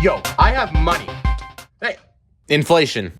Yo, I have money. Hey. Inflation.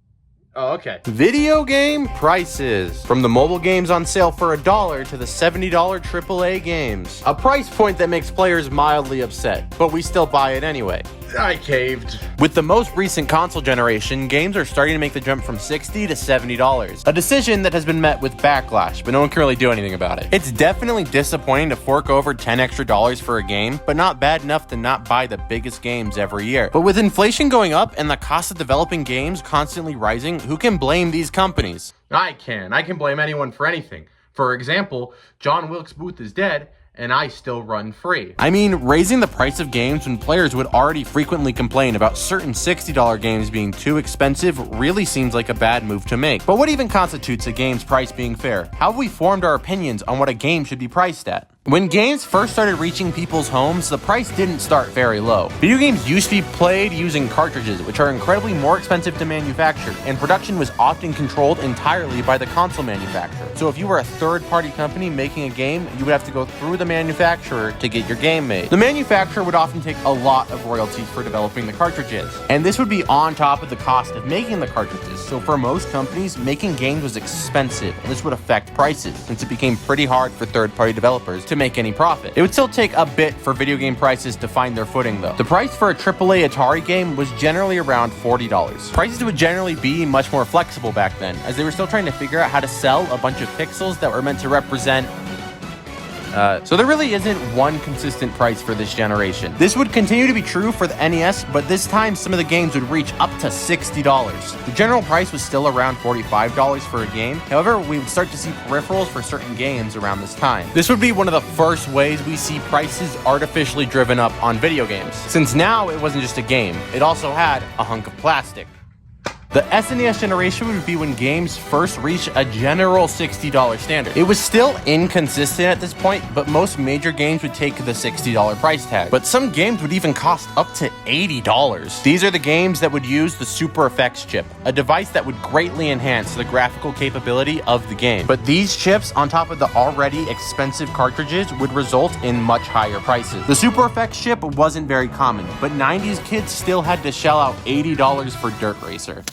Oh, okay. Video game prices. From the mobile games on sale for $1 to the $70 AAA games. A price point that makes players mildly upset, but we still buy it anyway. I caved. With the most recent console generation, games are starting to make the jump from $60 to $70. A decision that has been met with backlash, but no one can really do anything about it. It's definitely disappointing to fork over $10 extra for a game, but not bad enough to not buy the biggest games every year. But with inflation going up and the cost of developing games constantly rising, who can blame these companies? I can blame anyone for anything. For example, John Wilkes Booth is dead, and I still run free. I mean, raising the price of games when players would already frequently complain about certain $60 games being too expensive really seems like a bad move to make. But what even constitutes a game's price being fair? How have we formed our opinions on what a game should be priced at? When games first started reaching people's homes, the price didn't start very low. Video games used to be played using cartridges, which are incredibly more expensive to manufacture, and production was often controlled entirely by the console manufacturer. So if you were a third-party company making a game, you would have to go through the manufacturer to get your game made. The manufacturer would often take a lot of royalties for developing the cartridges, and this would be on top of the cost of making the cartridges. So for most companies, making games was expensive, and this would affect prices, since it became pretty hard for third-party developers to make any profit. It would still take a bit for video game prices to find their footing though. The price for a AAA Atari game was generally around $40. Prices would generally be much more flexible back then, as they were still trying to figure out how to sell a bunch of pixels that were meant to represent so there really isn't one consistent price for this generation. This would continue to be true for the NES, but this time some of the games would reach up to $60. The general price was still around $45 for a game. However, we would start to see peripherals for certain games around this time. This would be one of the first ways we see prices artificially driven up on video games, since now it wasn't just a game, it also had a hunk of plastic. The SNES generation would be when games first reached a general $60 standard. It was still inconsistent at this point, but most major games would take the $60 price tag. But some games would even cost up to $80. These are the games that would use the Super Effects chip, a device that would greatly enhance the graphical capability of the game. But these chips, on top of the already expensive cartridges, would result in much higher prices. The Super Effects chip wasn't very common, but 90s kids still had to shell out $80 for Dirt Racer.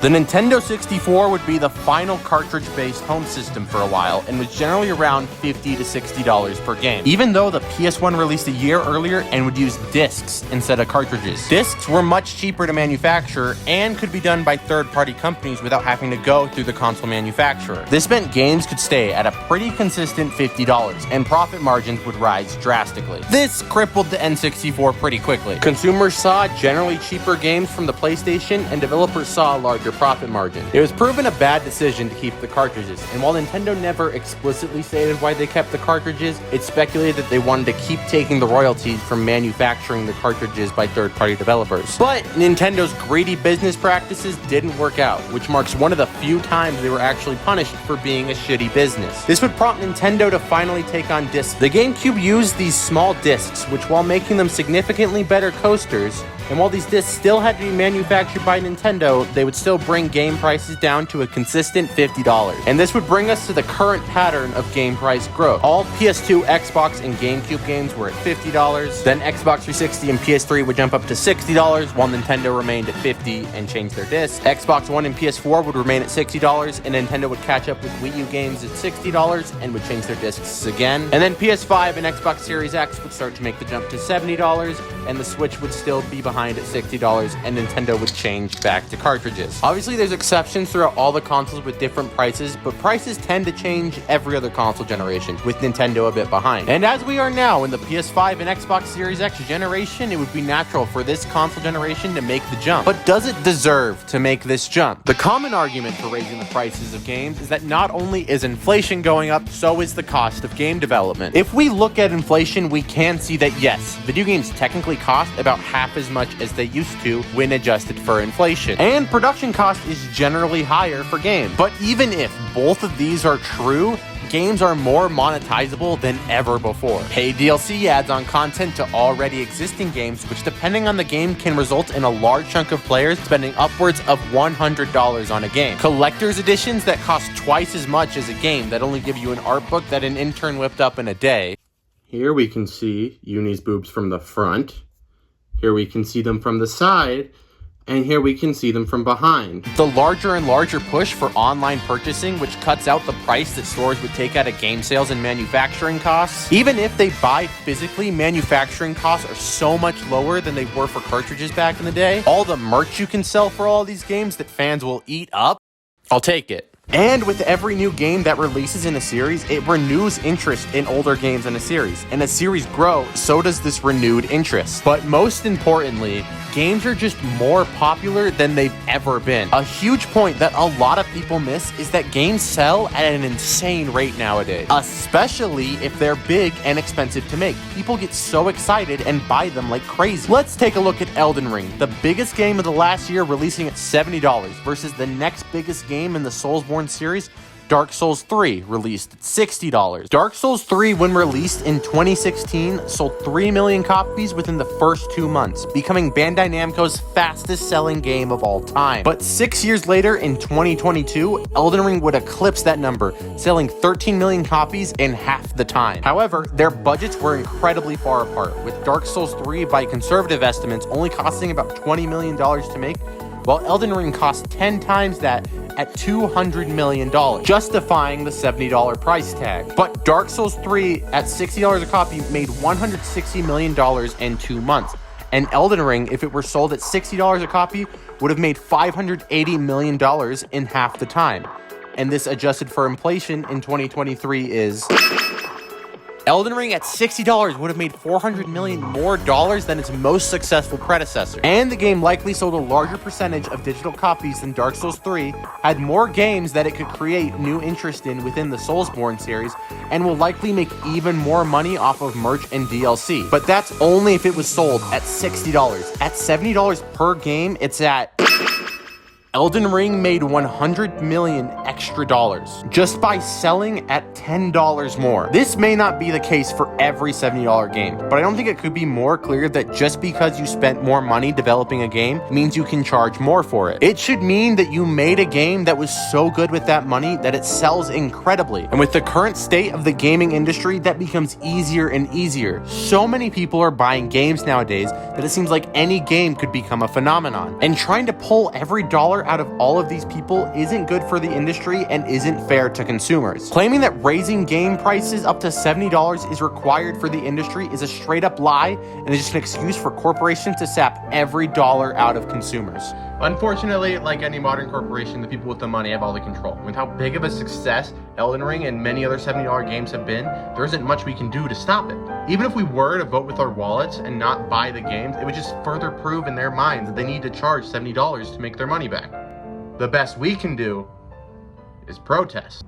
The Nintendo 64 would be the final cartridge-based home system for a while and was generally around $50 to $60 per game, even though the PS1 released a year earlier and would use discs instead of cartridges. Discs were much cheaper to manufacture and could be done by third-party companies without having to go through the console manufacturer. This meant games could stay at a pretty consistent $50 and profit margins would rise drastically. This crippled the N64 pretty quickly. Consumers saw generally cheaper games from the PlayStation and developers saw a larger profit margin. It was proven a bad decision to keep the cartridges, and while Nintendo never explicitly stated why they kept the cartridges, it's speculated that they wanted to keep taking the royalties from manufacturing the cartridges by third-party developers. But Nintendo's greedy business practices didn't work out, which marks one of the few times they were actually punished for being a shitty business. This would prompt Nintendo to finally take on discs. The GameCube used these small discs, which while making them significantly better coasters, and while these discs still had to be manufactured by Nintendo, they would still bring game prices down to a consistent $50. And this would bring us to the current pattern of game price growth. All PS2, Xbox, and GameCube games were at $50, then Xbox 360 and PS3 would jump up to $60, while Nintendo remained at $50 and changed their discs. Xbox One and PS4 would remain at $60, and Nintendo would catch up with Wii U games at $60 and would change their discs again. And then PS5 and Xbox Series X would start to make the jump to $70, and the Switch would still be behind at $60, and Nintendo would change back to cartridges. Obviously, there's exceptions throughout all the consoles with different prices, but prices tend to change every other console generation, with Nintendo a bit behind. And as we are now in the PS5 and Xbox Series X generation, it would be natural for this console generation to make the jump. But does it deserve to make this jump? The common argument for raising the prices of games is that not only is inflation going up, so is the cost of game development. If we look at inflation, we can see that yes, video games technically cost about half as much as they used to when adjusted for inflation. And production cost is generally higher for games. But even if both of these are true, games are more monetizable than ever before. Paid DLC adds on content to already existing games, which depending on the game can result in a large chunk of players spending upwards of $100 on a game. Collector's editions that cost twice as much as a game that only give you an art book that an intern whipped up in a day. Here we can see Uni's boobs from the front. Here we can see them from the side, and here we can see them from behind. The larger and larger push for online purchasing, which cuts out the price that stores would take out of game sales and manufacturing costs. Even if they buy physically, manufacturing costs are so much lower than they were for cartridges back in the day. All the merch you can sell for all these games that fans will eat up, I'll take it. And with every new game that releases in a series, it renews interest in older games in a series. And as series grow, so does this renewed interest. But most importantly, games are just more popular than they've ever been. A huge point that a lot of people miss is that games sell at an insane rate nowadays, especially if they're big and expensive to make. People get so excited and buy them like crazy. Let's take a look at Elden Ring, the biggest game of the last year, releasing at $70 versus the next biggest game in the Soulsborne series, Dark Souls 3, released at $60. Dark Souls 3, when released in 2016, sold 3 million copies within the first 2 months, becoming Bandai Namco's fastest selling game of all time. But 6 years later, in 2022, Elden Ring would eclipse that number, selling 13 million copies in half the time. However, their budgets were incredibly far apart, with Dark Souls 3, by conservative estimates, only costing about $20 million to make, while Elden Ring cost 10 times that at $200 million, justifying the $70 price tag. But Dark Souls 3 at $60 a copy made $160 million in 2 months. And Elden Ring, if it were sold at $60 a copy, would have made $580 million in half the time. And this adjusted for inflation in 2023 is... Elden Ring at $60 would have made $400 million more than its most successful predecessor. And the game likely sold a larger percentage of digital copies than Dark Souls 3, had more games that it could create new interest in within the Soulsborne series, and will likely make even more money off of merch and DLC. But that's only if it was sold at $60. At $70 per game, it's at... Elden Ring made $100 million extra dollars just by selling at $10 more. This may not be the case for every $70 game, but I don't think it could be more clear that just because you spent more money developing a game means you can charge more for it. It should mean that you made a game that was so good with that money that it sells incredibly. And with the current state of the gaming industry, that becomes easier and easier. So many people are buying games nowadays that it seems like any game could become a phenomenon. And trying to pull every dollar out of all of these people isn't good for the industry and isn't fair to consumers. Claiming that raising game prices up to $70 is required for the industry is a straight up lie and is just an excuse for corporations to sap every dollar out of consumers. Unfortunately, like any modern corporation, the people with the money have all the control. With how big of a success Elden Ring and many other $70 games have been, there isn't much we can do to stop it. Even if we were to vote with our wallets and not buy the games, it would just further prove in their minds that they need to charge $70 to make their money back. The best we can do is protest.